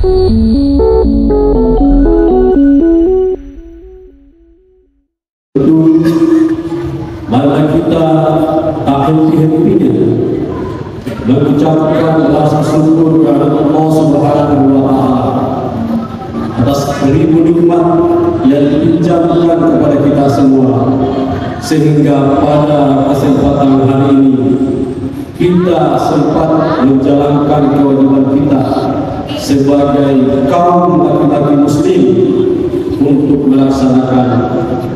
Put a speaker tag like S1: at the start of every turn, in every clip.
S1: Marilah kita tak henti-hentinya mengucapkan rasa syukur kepada Allah Subhanahu wa Ta'ala atas ribu nikmat yang dipinjamkan kepada kita semua, sehingga pada kesempatan hari ini kita sempat menjalankan kewajiban kita sebagai kaum laki-laki muslim untuk melaksanakan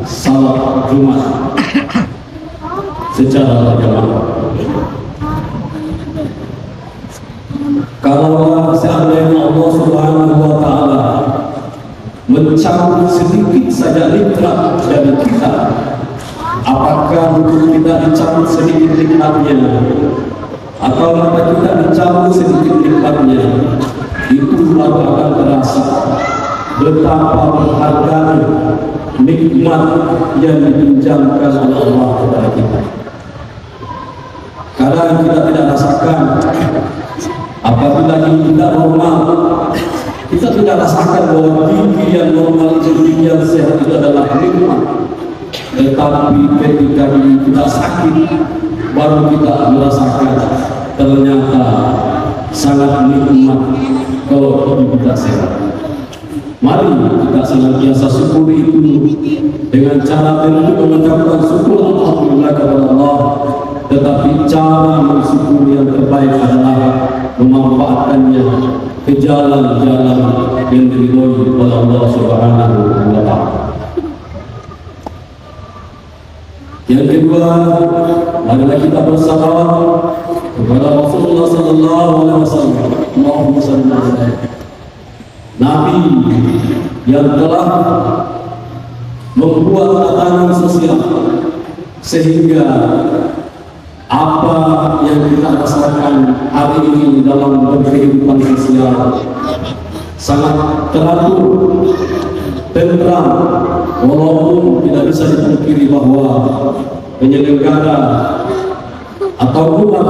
S1: salat Jumat secara berjamaah. Kalau seandainya Allah Subhanahu wa Ta'ala mencabut sedikit saja nikmat dari kita, apakah untuk kita dicabut sedikit nikmatnya, atau mata kita dicabut sedikit nikmatnya, itu baru akan terasa betapa berharganya nikmat yang dipinjamkan oleh Allah kepada kita. Kadang kita tidak rasakan apabila gigi tidak normal, kita tidak rasakan bahwa gigi yang normal itu, gigi yang sehat itu adalah nikmat. Tetapi ketika gigi kita sakit, baru kita merasakan ternyata sangat nikmat kalau gigi kita sehat. Mari kita senantiasa syukuri itu dengan cara mengucapkan syukur alhamdulillah kepada Allah. Tetapi cara mensyukuri yang terbaik adalah memanfaatkannya ke jalan-jalan yang diridhoi oleh Allah Subhanahu wa Ta'ala. Yang kedua, marilah kita bersalawat kepada Rasulullah sallallahu alaihi wasallam. Allahumma shalli alaihi. Nabi yang telah membuat tatanan sosial sehingga apa yang kita rasakan hari ini dalam berkehidupan sosial sangat teratur, tentram, walaupun tidak bisa dipungkiri bahwa penyelenggara atau umat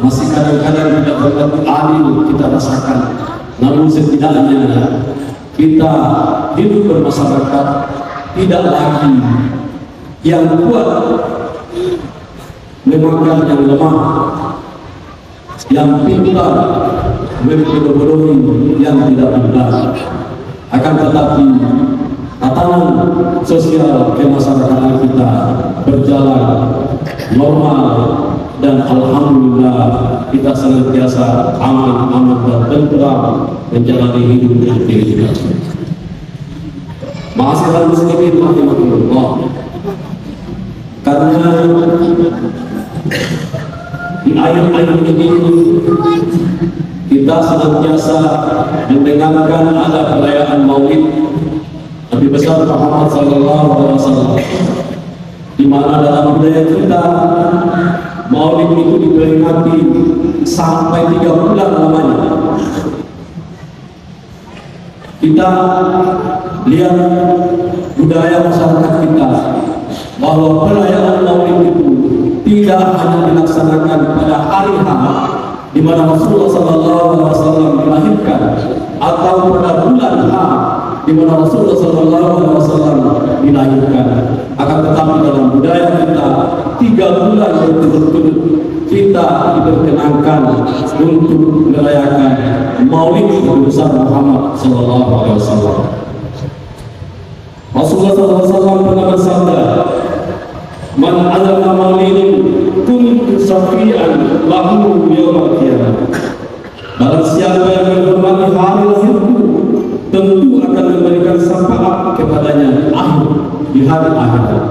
S1: masih kadang-kadang tidak berlaku adil kita rasakan. Namun setidaknya kita hidup bermasyarakat tidak lagi yang kuat memakan yang lemah, yang pintar membodohi yang tidak pintar. Akan tetapi tatanan sosial kemasyarakatan kita berjalan normal dan alhamdulillah kita senantiasa aman dan tentram menjalani hidup yang kita. Ma'asyiral muslimin rahimakumullah. Karena di ayat-ayat ini kita senantiasa mendengarkan ada perayaan Maulid Nabi besar Muhammad sallallahu alaihi wasallam, di mana dalam budaya kita Maulid itu diperingati sampai 3 bulan lamanya. Kita lihat budaya masyarakat kita bahwa perayaan Maulid itu tidak hanya dilaksanakan pada hari H di mana Rasulullah SAW dilahirkan, atau pada bulan H di mana Rasulullah SAW dilahirkan. Akan tetapi dalam budaya kita 3 bulan berturut-turut kita diperkenankan untuk merayakan Maulid Nabi besar Muhammad SAW. Rasulullah SAW pernah bersabda, "Man adama maulidin kuntu syafi'an lahu yaumil qiyamah." Barang siapa yang menghormati hari lahirku, tentu akan memberikan syafaat kepadanya di hari akhirat.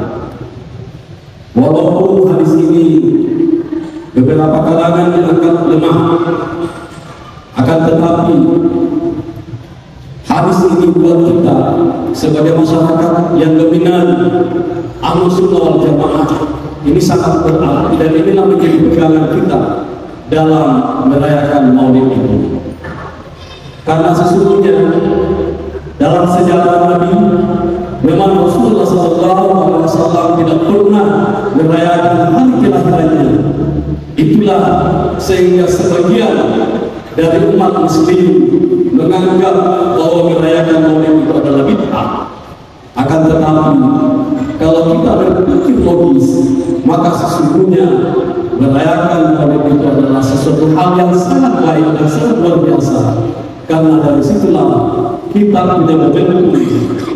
S1: Walaupun hadis ini beberapa kalangan dianggap lemah, akan tetapi hadis ini buat kita sebagai masyarakat yang dominan Ahlus Sunnah wal Jamaah ini sangat berarti, dan inilah menjadi pegangan kita dalam merayakan Maulid ini. Karena sesungguhnya dalam sejarah Nabi memang Rasulullah SAW tidak pernah merayakan hari kelahirannya. Itulah sehingga sebagian dari umat muslim menganggap bahwa merayakan Maulid itu adalah bid'ah. Akan tetapi kalau kita berpikir logis, maka sesungguhnya merayakan Maulid itu adalah sesuatu hal yang sangat baik dan sangat luar biasa. Karena dari situlah kita punya momentum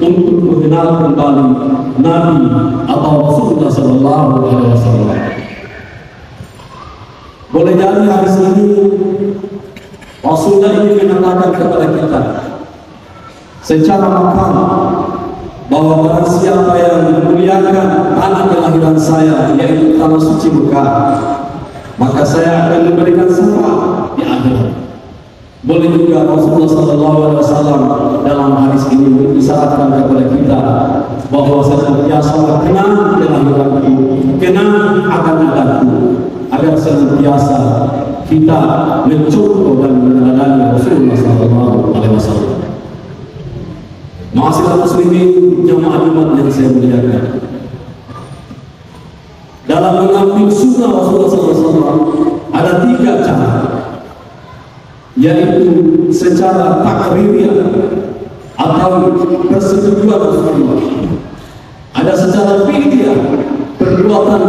S1: untuk mengenal kembali Nabi atau Rasulullah Sallallahu Alaihi Wasallam. Boleh jadi hari ini Rasulullah ini mengatakan kepada kita secara makam bahwa barang siapa yang memuliakan tanah kelahiran saya, yaitu tanah suci Mekah, maka saya akan memberikan syafaat di akhirat. Boleh juga Rasulullah SAW dalam hadis ini mengisyaratkan kepada kita bahwa senantiasa kenang kelahiranku, kenang akan adanya, agar senantiasa kita mencontoh dan meneladani Rasulullah SAW. Ma'asyiral muslimin, jamaah Jumat yang saya muliakan, dalam mengambil sunnah Rasulullah SAW ada 3 cara, yaitu secara takririah atau persetujuan Rasulullah, ada secara fi'liyah perbuatan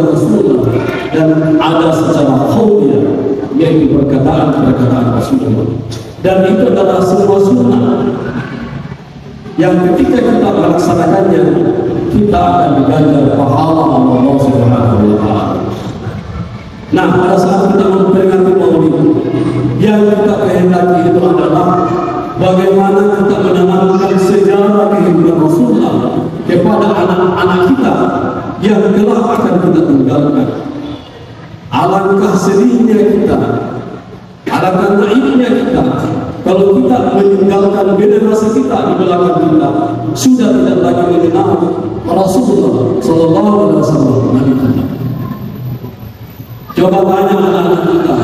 S1: Rasulullah, dan ada secara qauliyah yaitu perkataan Rasulullah. Dan itu adalah semua sunnah yang ketika kita melaksanakannya kita akan diganjar pahala Allah Subhanahu wa taala. Nah, pada saat kita memperingati Maulid, yang kita kehendaki itu adalah bagaimana kita menanamkan sejarah kehidupan Rasulullah kepada anak-anak kita yang kelak akan kita tinggalkan. Alangkah sedihnya kita, alangkah naifnya kita kalau kita meninggalkan generasi kita di belakang kita sudah tidak lagi mengenal Rasulullah Sallallahu Alaihi Wasallam, Nabi kita. Coba tanya anak-anak kita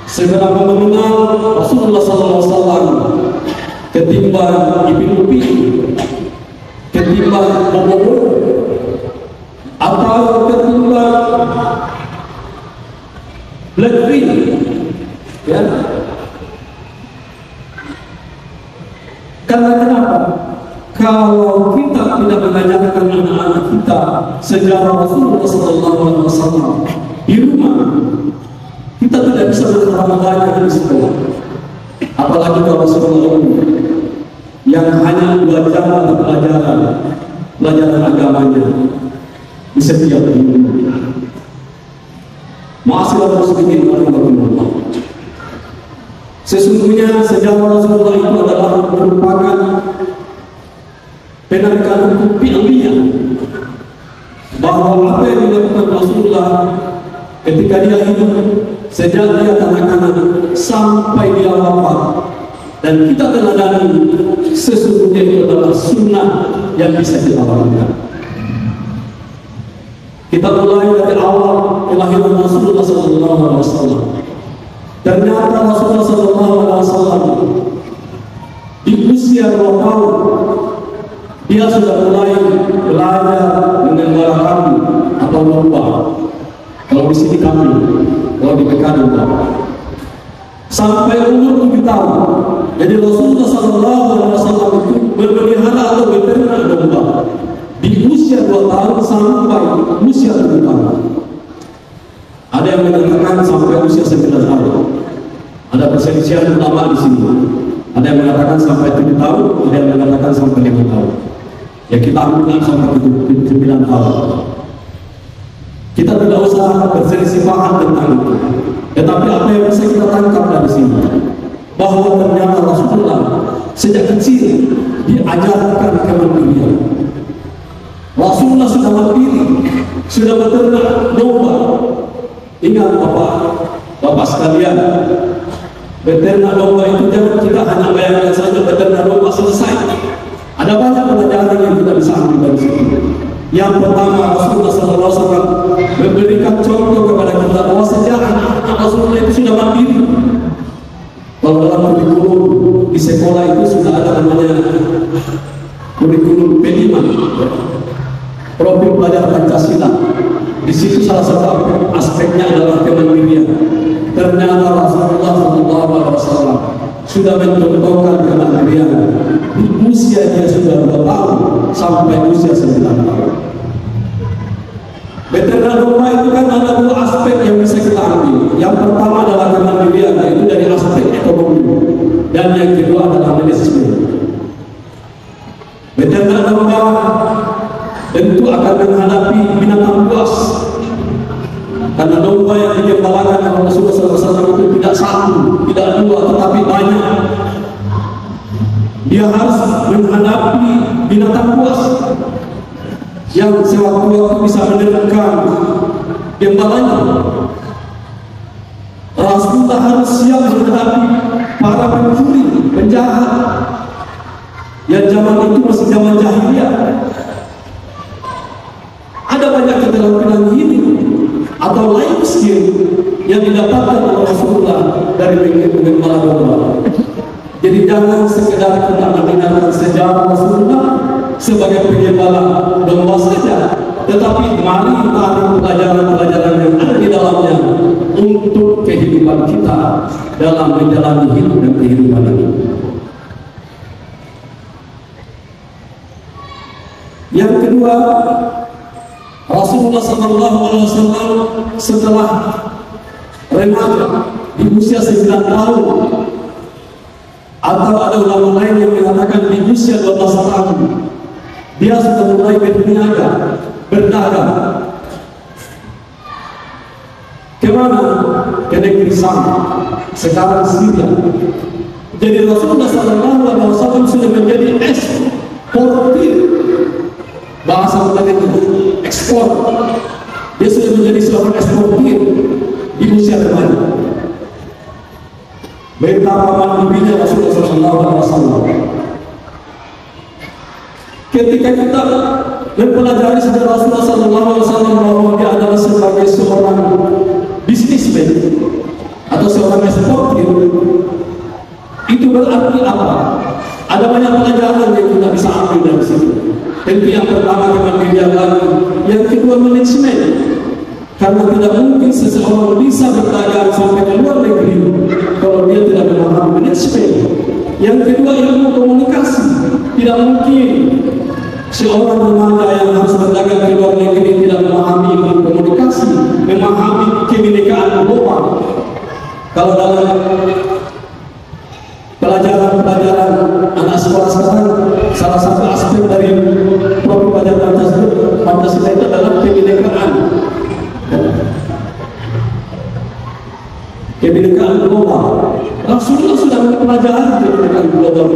S1: seberapa mengenal Rasulullah Sallallahu Alaihi Wasallam ketimbang Ibnu Upi, ketimbang Bobo, atau ketimbang Blackpink, ya? Karena kenapa? Kalau kita tidak mengajarkan anak-anak kita sejarah Rasulullah Sallallahu Alaihi Wasallam di rumah, kita tidak bisa berharap banyak di sekolah. Apalagi kalau sekolah yang hanya 2 jam untuk pelajaran agamanya di setiap minggu. Ma'asyiral muslimin rahimakumullah. Sesungguhnya sejarah Rasulullah itu adalah merupakan penegakan hukum ilmiah bahwa apa yang dilakukan Rasulullah ketika dia hidup, sejak dia kanak-kanak sampai dia wafat, dan kita teladani, sesungguhnya itu adalah sunnah yang bisa kita lakukan. Kita mulai dari awal kelahiran Rasulullah SAW. Ternyata Rasulullah SAW di usia 2 tahun dia sudah mulai belajar mengenal kami atau merubah. Kalau di sini kami, kalau di PKD sampai umur 7 tahun. Jadi Rasulullah SAW itu berpelihara atau beternak domba di usia 2 tahun sampai usia 7 tahun. Ada yang mengatakan sampai usia 9 tahun. Ada perselisihan ulama di sini. Ada yang mengatakan sampai 7 tahun, ada yang mengatakan sampai 5 tahun. Ya kita ambil sampai 9 tahun. Kita tidak usah berselisih paham tentang itu. Tetapi apa yang bisa kita tangkap dari sini, bahwa ternyata Rasulullah sejak kecil diajarkan kemandirian. Rasulullah sudah mandiri, sudah beternak domba. Ingat bapak sekalian, beternak domba itu jangan kita hanya bayangkan saja beternak domba selesai. Ada banyak pelajaran yang kita bisa ambil dari situ. Yang pertama, Rasulullah SAW memberikan contoh kepada kita bahwa sejak anak-anak Rasulullah itu sudah mandiri. Kalau dalam kurikulum di sekolah itu sudah ada namanya kurikulum P5, profil pelajar Pancasila. Di situ salah satu aspeknya adalah kemandirian. Ternyata Rasulullah SAW sudah mencontohkan sampai usia 9 tahun. Beternak domba itu kan ada dua aspek yang bisa kita ambil. Yang pertama adalah kemandirian, yaitu dari aspek ekonomi, dan yang kedua adalah manajemen. Beternak domba tentu akan menghadapi binatang buas, karena domba yang digembalakan oleh Rasulullah SAW itu tidak satu, tidak dua, tetapi banyak. Dia harus menghadapi binatang buas yang sewaktu-waktu bisa menerkam gembalanya. Rasulullah harus siap menghadapi para pencuri, penjahat yang zaman itu masih zaman jahiliyah. Ada banyak keterampilan hidup atau life skill yang didapatkan oleh Rasulullah dari menggembala domba. Jadi jangan sekedar kita mendengarkan sejarah Rasulullah sebagai penggembala domba saja, tetapi mari tarik pelajaran-pelajaran yang ada di dalamnya untuk kehidupan kita dalam menjalani hidup dan kehidupan ini. Yang kedua, Rasulullah SAW setelah remaja di usia 9 tahun, atau ada ulama lain yang mengatakan di usia 12 tahun, dia sudah mulai berniaga, berdagang. Kemana? Ke negeri Sam, sekarang Syria. Jadi Rasulullah SAW sudah menjadi eksportir, bahasa kita itu ekspor. Dia sudah menjadi seorang eksportir di usia remaja. Betapa mandirinya Rasulullah SAW. Ketika kita mempelajari sejarah Rasulullah SAW bahwa dia adalah sebagai seorang bisnismen atau seorang eksportir, itu berarti apa? Ada banyak pelajaran yang kita bisa ambil dari situ. Tentu yang pertama kemandirian lagi, yang kedua manajemen. Karena tidak mungkin seseorang bisa berdagang sampai ke luar negeri kalau dia tidak memahami manajemen. Yang kedua ilmu komunikasi. Tidak mungkin seorang remaja yang harus berdagang ke luar negeri tidak memahami ilmu komunikasi, memahami kebinekaan global. Kalau dalam pelajaran anak sekolah sekarang, salah satu aspek dari program pelajaran Pancasila itu adalah kebinekaan. Kebinekaan global. Rasulullah sudah mempelajari kebinekaan global.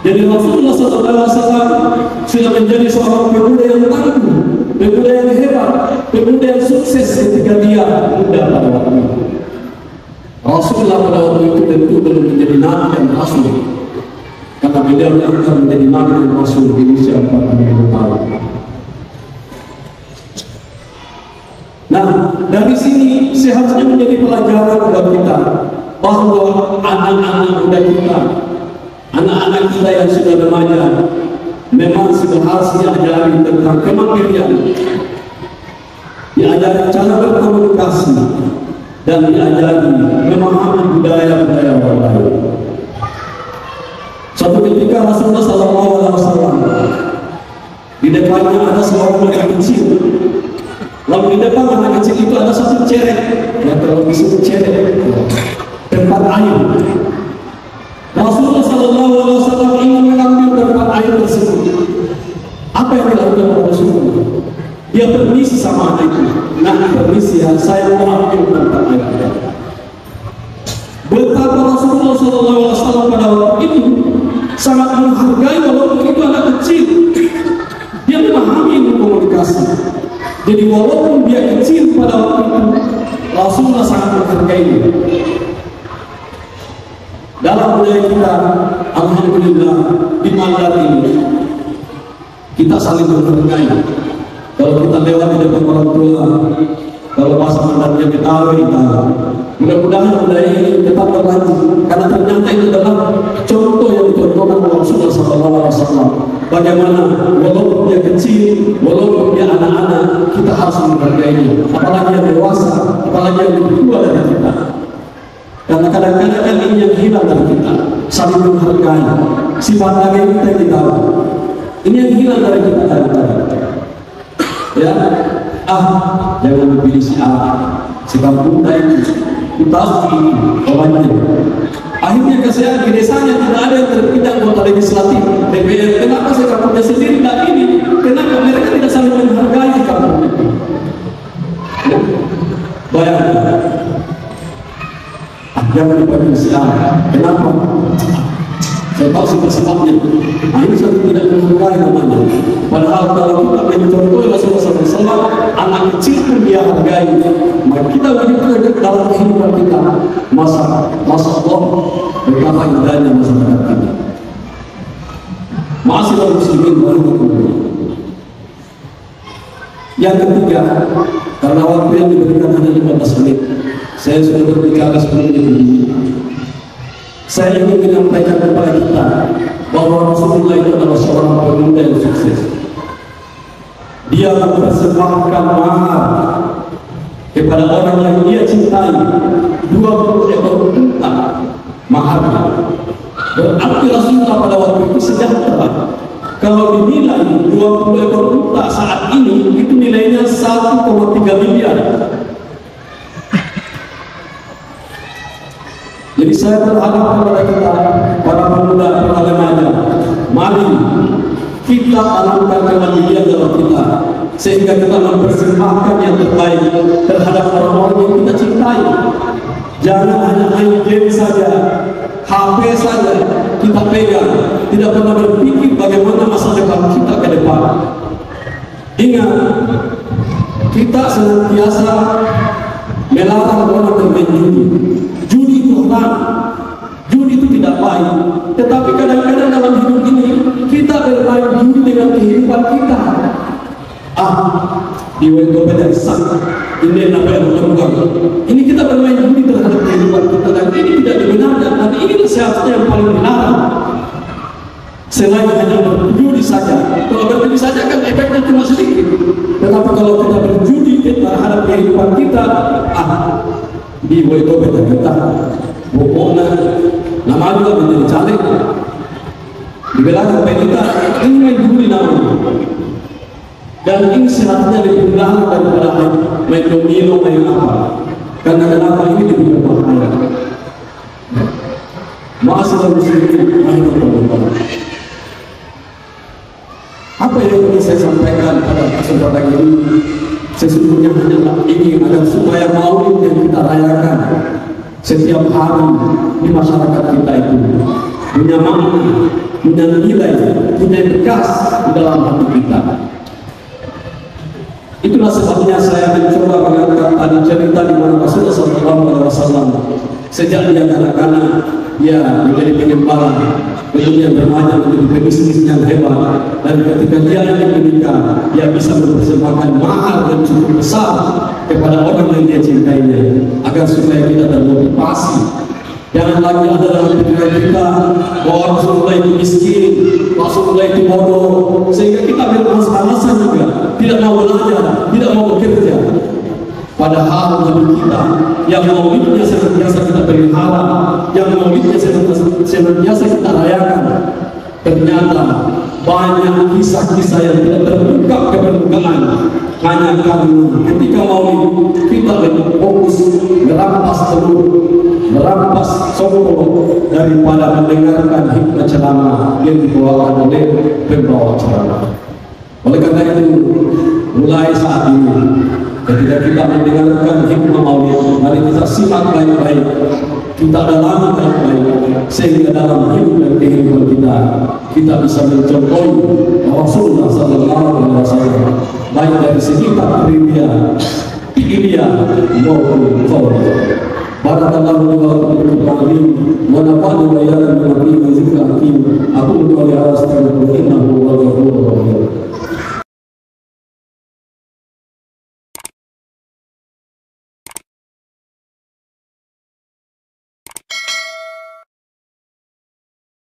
S1: Jadi Rasulullah SAW sudah menjadi seorang pemuda yang tangguh, pemuda yang hebat, pemuda yang sukses ketika dia muda pada waktu itu. Rasulullah pada waktu itu tentu belum menjadi nabi dan rasul, karena beliau akan menjadi nabi dan rasul di usia 40 tahun. Nah, dari sini seharusnya menjadi pelajaran buat kita bahwa anak-anak muda kita, anak-anak kita yang sudah remaja, memang sudah harus diajari tentang kemandirian, diajari cara berkomunikasi, dan diajari memahami budaya-budaya orang lain. Suatu ketika Rasulullah SAW di depannya ada seorang anak kecil. Lalu di depan anak kecil itu ada satu cerek, yang kalau disebut cerek, tempat air. Rasulullah SAW ingin mengambil tempat air tersebut. Apa yang dilakukan oleh Rasulullah? Dia permisi sama anak itu. Nah, permisi ya, saya mau ambil tempat air. Betapa Rasulullah SAW pada waktu itu sangat menghargai walaupun itu anak kecil. Dia memahami ilmu komunikasi. Jadi walaupun dia kecil pada waktu itu, Rasulullah sangat menghargai dia. Dalam budaya kita, alhamdulillah, di Mandar ini kita saling menghargai. Kalau kita lewat di depan orang tua, kalau bahasa Mandarnya Betawi, mudah-mudahan budaya ini tetap berlanjut, karena ternyata itu adalah contoh yang dicontohkan oleh Rasulullah SAW. Bagaimana walaupun dia kecil, walaupun dia anak-anak, kita harus menghargainya. Apalagi yang dewasa, apalagi yang lebih tua dari kita. Karena kadang-kadang kan ini yang hilang dari kita, saling menghargai. Sifat lagi kita tahu. Ini yang hilang dari kita tadi. Ya, jangan pilih si A, si kampung itu, kita ini, akhirnya kesehatan di desanya tidak ada yang terpilih anggota legislatif DPR. Kenapa si kampungnya sendiri tidak ini? Kenapa mereka tidak saling menghargai kampung itu? Bayangkan, jangan dipilih si A. Kenapa? Saya tahu sebab-sebabnya. Ini satu tidak menghargai namanya. Padahal kalau kita mencontoh Rasulullah SAW, anak kecil pun dia hargai. Maka kita wajib dalam kehidupan kita. Masa Allah betapa indahnya masyarakat kita. Ma'asyiral muslimin warahmatullahi. Yang ketiga, karena waktu yang diberikan hanya 15 menit, saya sudah berbicara 10 menit. Saya ingin menyampaikan kepada kita bahwa Rasulullah itu adalah seorang pemuda yang sukses. Dia mempersembahkan mahar kepada orang yang dia cintai, 20 ekor unta maharnya. Berarti Rasulullah pada waktu itu sejahtera. Kalau dinilai 20 ekor unta saat ini itu nilainya 1,3 miliar. Jadi saya berharap kepada kita, para pemuda, para remaja, mari kita tanamkan kemandirian dalam kita, sehingga kita mempersembahkan yang terbaik terhadap orang-orang yang kita cintai. Jangan hanya main game saja, HP saja kita pegang, tidak pernah berpikir bagaimana masa depan kita ke depan. Ingat, kita senantiasa melarang orang bermain judi. Judi itu haram, judi itu tidak baik. Tetapi kadang-kadang dalam hidup ini kita bermain judi dengan kehidupan kita. Di WTO dari sana, ini namanya berjuang. Ini kita bermain judi terhadap kehidupan kita, dan ini tidak dibenarkan. Dan ini seharusnya yang paling dilarang. Selain hanya berjudi saja, kalau berjudi saja kan efeknya cuma sedikit. Tetapi kalau kita berjudi terhadap kehidupan kita, di WTO kita, pokoknya nama juga menjadi caleg. Di belakang kita ini main judi namanya. Dan ini seharusnya lebih dilarang daripada main domino, main apa. Karena kenapa ini lebih berbahaya. Ma'asyiral muslimin rahimahullah. Apa yang ingin saya sampaikan pada kesempatan ini? Sesungguhnya hanyalah ingin agar supaya maulid yang kita rayakan setiap hari di masyarakat kita itu punya makna, punya nilai, punya bekas di dalam hati kita. Itulah sebabnya saya mencoba mengangkat tadi cerita di mana Rasulullah SAW sejak dia kanak-kanak dia menjadi pengembala, kemudian remaja menjadi pebisnis yang hebat, dan ketika dia ingin menikah dia bisa mempersembahkan mahar yang cukup besar kepada orang yang dia cintainya, agar supaya kita termotivasi. Jangan lagi ada dalam pikiran kita bahwa Rasulullah itu miskin, Rasulullah itu bodoh, sehingga kita bermalas-malasan juga, tidak mau belajar, tidak mau bekerja. Padahal Nabi kita yang maulidnya senantiasa kita pelihara, yang maulidnya senantiasa kita rayakan, ternyata banyak kisah-kisah yang tidak terungkap ke permukaan hanya karena ketika maulid kita lebih fokus merampas telur, merampas songkol daripada mendengarkan hikmah ceramah yang dibawakan oleh pembawa ceramah. Oleh karena itu, mulai saat ini ketika kita mendengarkan hikmah maulid, mari kita simak baik-baik, kita dalami baik-baik, sehingga dalam hidup dan kehidupan kita bisa mencontoh Rasulullah SAW, baik dari segi takribiyah, fi'liyah maupun qauliyah. Barakallahu wa nafa'ani wa iyyakum bima fihi min zikril hakim. Aku qul ya astaghfirullah